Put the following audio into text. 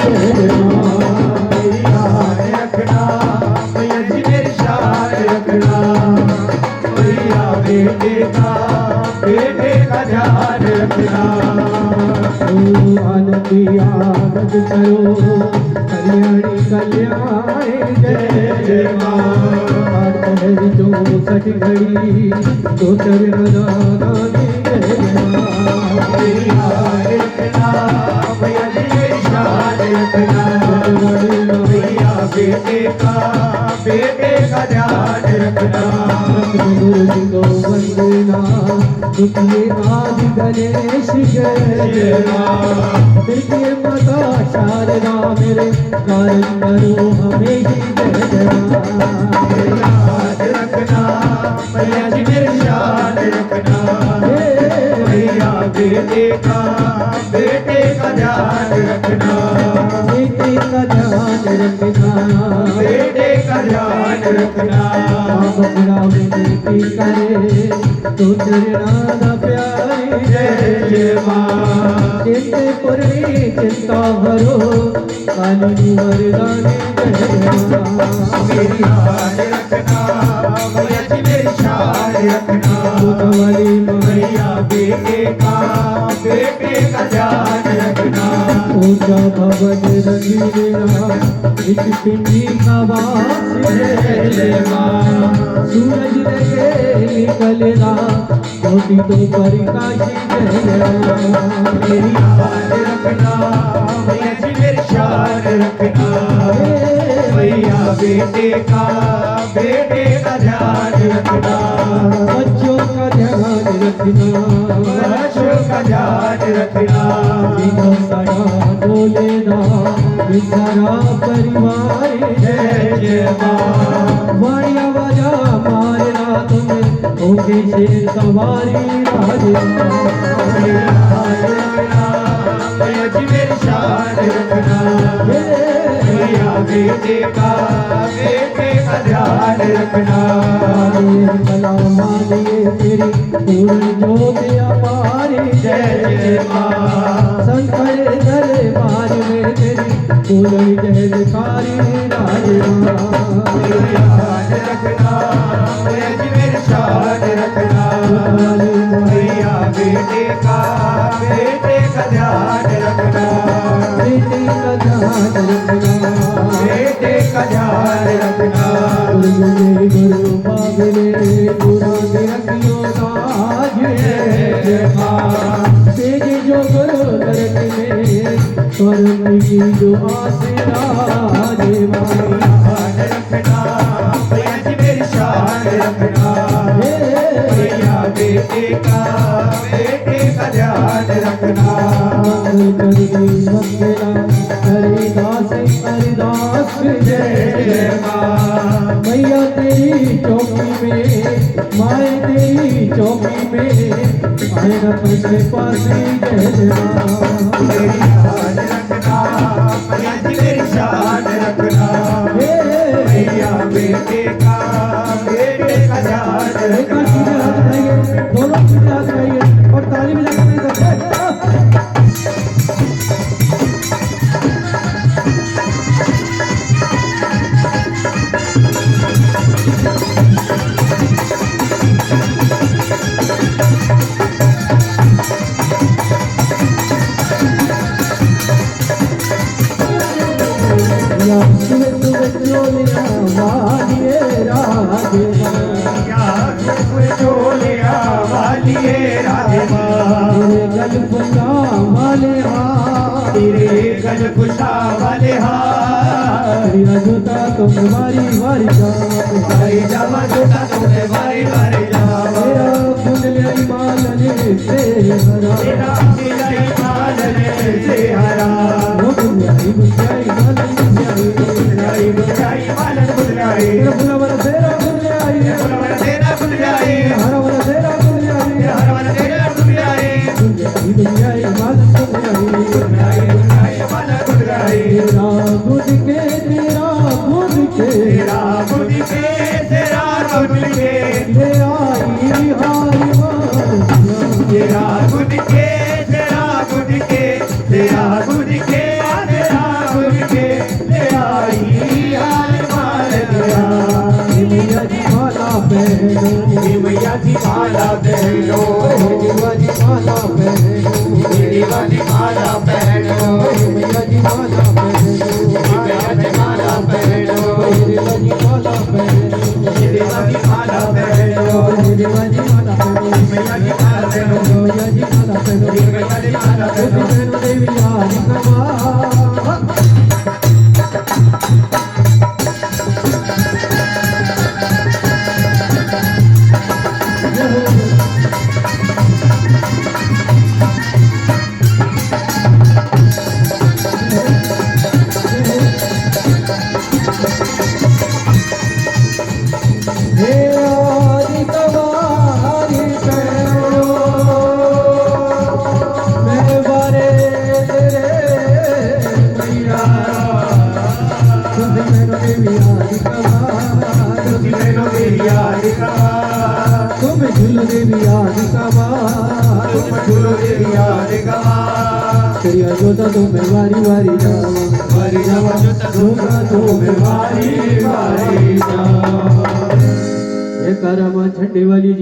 जय माँ मेरी याद रखना मैया जी मेरी शान रखना मैया बेटे का ध्यान रखना आनंदी आनंद करो कल्याणी कल्याणी जय जय माँ जो सठ घड़ी तो चरण दानी जय माँ मेरी याद रखना मैया जी मेरी शान रखना मैया बेटे का ध्यान रखना गुरु जी को वंदना दुखिए आदि गणेश जय माँ प्रिय माता शारदा मेरे कारण करो हमेशा जय माँ याद रखना मैया जी मेरी शान रखना मैया बेटे का ध्यान रखना बेटे का ध्यान रखना बेटे का ध्यान रखना बकरा में बेटी करे तो चरना प्यारी जय जय माँ चिंते पुरनी चिंता भरो कानूनी वरदानी जय माँ मेरी याद रखना मैया जी मेरी शान रखना वाली मैया बेटे का ध्यान रखना ऊंचा भवन रंगीला एक पिंडी का वास जय जय माँ सूरज लगे निकलना ज्योति तो प्रकाशी जय माँ मेरी याद रखना मैया जी मेरी शान रखना मैया बेटे का ध्यान रखना बच्चों का ध्यान रखना बच्चों का ध्यान रखना बिना सड़ा बोलेना सारा परिवार जय जय माँ वाणिया बाजा मारना तुम्हें होके शेर सवारी राजा मेरी याद रखना मैया जी मेरी शान रखना मैया बेटे का ध्यान रखना कला मानिए तेरी पूर्ण ज्योत अपारी जय जय माँ संकट दरबार में तेरी पूर्ण जयकारी राजा मेरी याद रखना मैया जी मेरी शान रखना मैया बेटे का ध्यान रखना बेटी का ध्यान रखना बेटे का ध्यान रखना गुरु बाबले गुरु रखियो ताज जय माँ तेज जो गुरु नरक में स्वर्ग की जो आसरा जय माँ ध्यान रखना मैया जी मेरी शान रखना मैया बेटे का ध्यान रखना अरदास जय जय माँ मैया तेरी चौकी में माए तेरी चौकी में आए न पासी जय माँ मेरी याद रखना मैया जी मेरी शान रखना मैया बेटे का ध्यान रखना दोनों सीधे हाथ लगाइए और ताली भी लगाइए गज खुशा वाले जूता तुम वारी वारी भाई जावा जूता तुम्हें वारी वारी जावा कुंडलिया मालने से हरा तेरा मिलाई मालने से हरा बुझाई बुझाई बुझाई मालन बुझाई बुलावर तेरा बुझाई तेरा बुझाई हरा वाला तेरा बुझाई हर मन तेरा बुझाई बुझाई मालन बुझाई बुझाई बुझाई मालन बुझाई तेरा बुझ के तेरा बुझ के तेरा बुझ के तेरा बुझ के ले आई हारी तेरा बुझ के तेरा बुझ के तेरा बुझ के तेरा बुझ माला पहनो मैया जी माला पहनो मेरी वाली माला पहनो मैया जी माला पहनो मैया जी माला पहनो मैया जी माला पहनो मेरी वाली माला पहनो मैया जी माला पहनो मैया जी माला पहनो मैया जी माला पहनो मैया जी माला पहनो पहनो देवी आज कमा हे आदि कवारी पैरो मैं बारे मैया तुझ मैनो देवी आदि कवार मेनो देवी आदि कवार तुम झूल देवी आदि कवार तुम झूलो देवी आदि कवार तेरिया जोता तुम्हें वारी वारी जावा वारी जावा जोता तुम्हें वारी वारी जावा ये करम छठी वाली